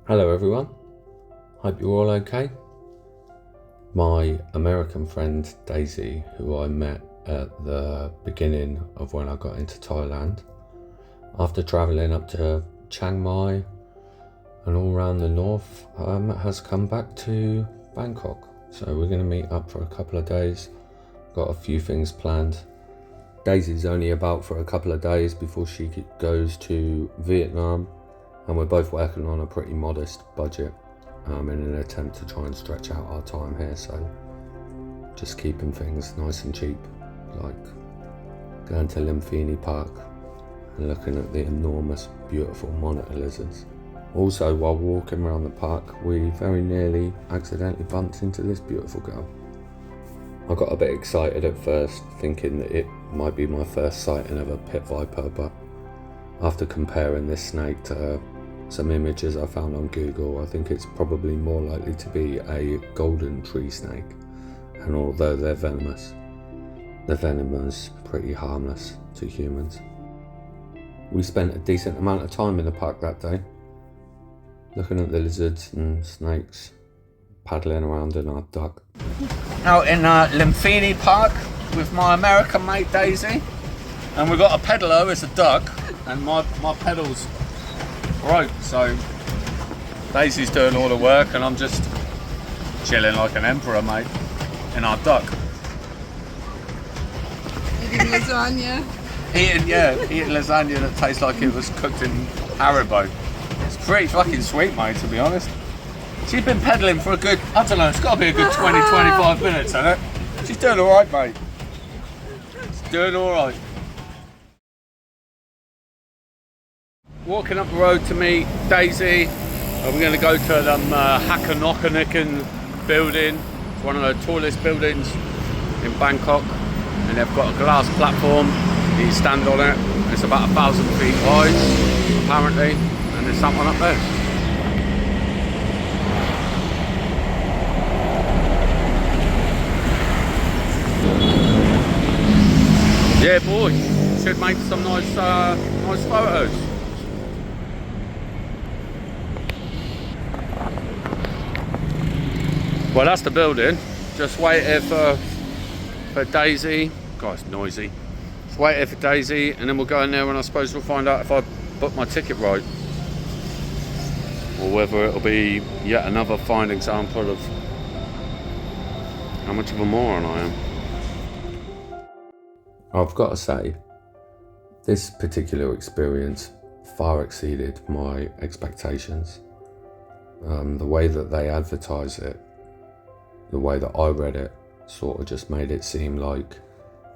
Hello everyone, hope you're all okay. My American friend Daisy, who I met at the beginning of when I got into Thailand, after travelling up to Chiang Mai and all around the north, has come back to Bangkok. So we're going to meet up for a couple of days, got a few things planned. Daisy's only about for a couple of days before she goes to Vietnam, and we're both working on a pretty modest budget in an attempt to try and stretch out our time here, so just keeping things nice and cheap, like going to Lumpini Park and looking at the enormous beautiful monitor lizards. Also, while walking around the park, we very nearly accidentally bumped into this beautiful girl. I got a bit excited at first, thinking that it might be my first sighting of a pit viper, but after comparing this snake to some images I found on Google, I think it's probably more likely to be a golden tree snake, and although they're venomous, the venom is pretty harmless to humans. We spent a decent amount of time in the park that day, looking at the lizards and snakes, paddling around in our duck. Out in Lumpini Park with my American mate Daisy, and we've got a peddler who's a duck, and my pedals broke, so Daisy's doing all the work and I'm just chilling like an emperor, mate, in our duck. Eating lasagna. Eating lasagna that tastes like it was cooked in Haribo. It's pretty fucking sweet, mate, to be honest. She's been pedalling for a good, I don't know, it's got to be a good 20-25 minutes, hasn't it? She's doing alright, mate. She's doing alright. Walking up the road to meet Daisy. We're going to go to the Mahanakhon building. It's one of the tallest buildings in Bangkok, and they've got a glass platform. You stand on it. It's about 1,000 feet high, apparently, and there's someone up there. Yeah, boy, should make some nice photos. Well, that's the building. Just waiting for Daisy. God, it's noisy. Just waiting for Daisy, and then we'll go in there, and I suppose we'll find out if I booked my ticket right, or whether it'll be yet another fine example of how much of a moron I am. I've got to say, this particular experience far exceeded my expectations. The way that they advertise it, the way that I read it, sort of just made it seem like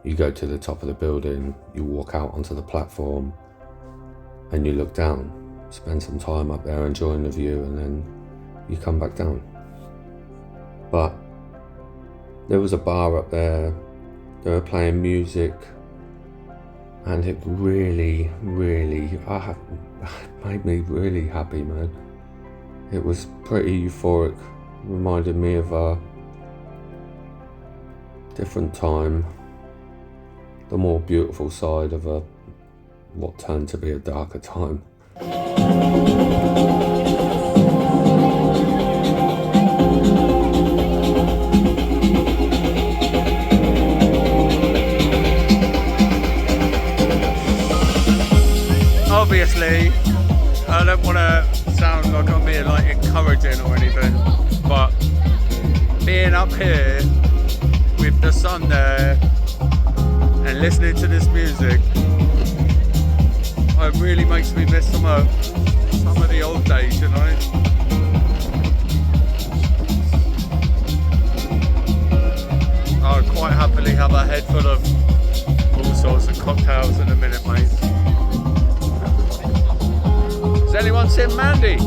you go to the top of the building, you walk out onto the platform, and you look down, spend some time up there enjoying the view, and then you come back down. But there was a bar up there, they were playing music, and it really made me really happy, man. It was pretty euphoric, reminded me of a different time, the more beautiful side of what turned to be a darker time. Obviously, I don't want to sound like I'm being like encouraging or anything, but being up here with the sun there and listening to this music, it really makes me miss some of the old days, you know. I'd quite happily have a head full of all sorts of cocktails in a minute, mate. Has anyone seen Mandy?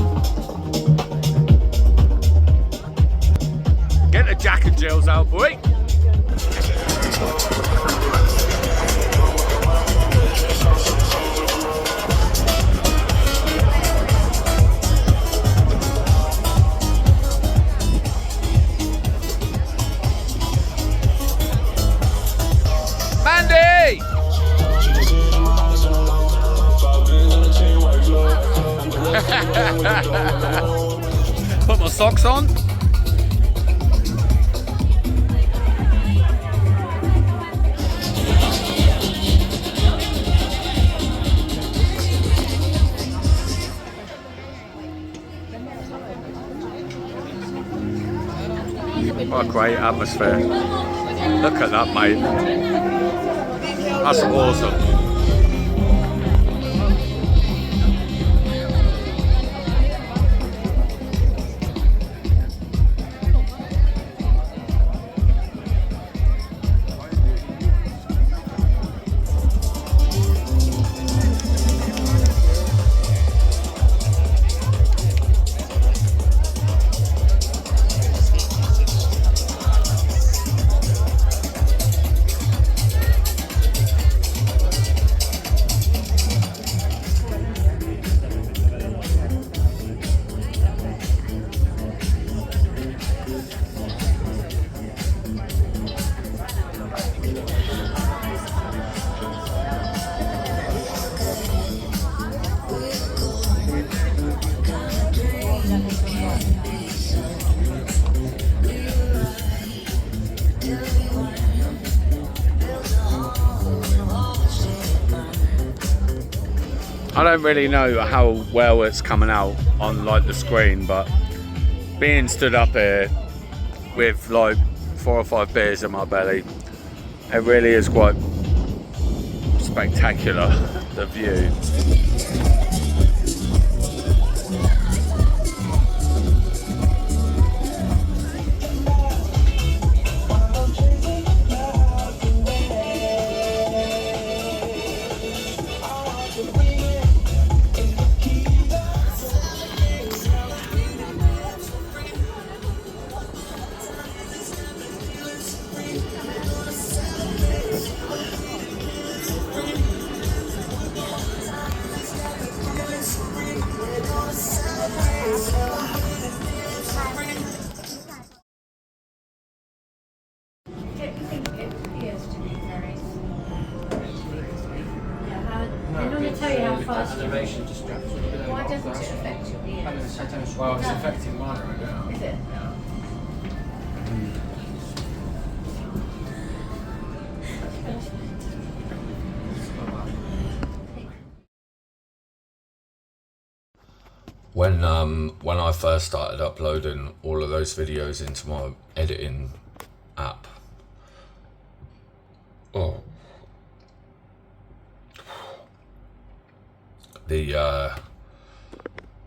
Get the Jack and Jills out, boy. Mandy! Put my socks on. What a great atmosphere. Look at that, mate. That's awesome. I don't really know how well it's coming out on like the screen, but being stood up here with like 4 or 5 beers in my belly, it really is quite spectacular, the view. They normally tell you how fast you Animation distracts you. Why doesn't it affect your ears? Well, it's affecting mine right now. Is it? When I first started uploading all of those videos into my editing app,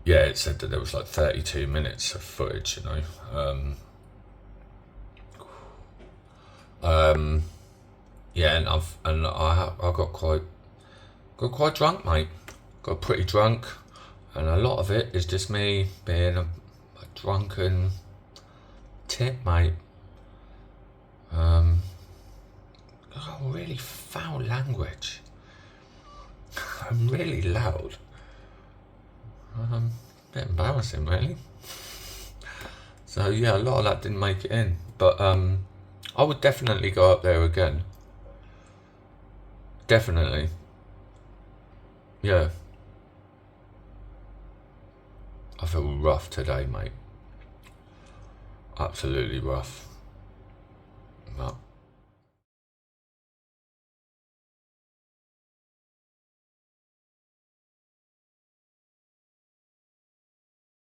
it said that there was like 32 minutes of footage, you know. And I got quite drunk, mate. Got pretty drunk, and a lot of it is just me being a drunken tit, mate. Really foul language. I'm really loud. A bit embarrassing, really. So yeah, a lot of that didn't make it in, but I would definitely go up there again. Definitely. Yeah. I feel rough today, mate. Absolutely rough. But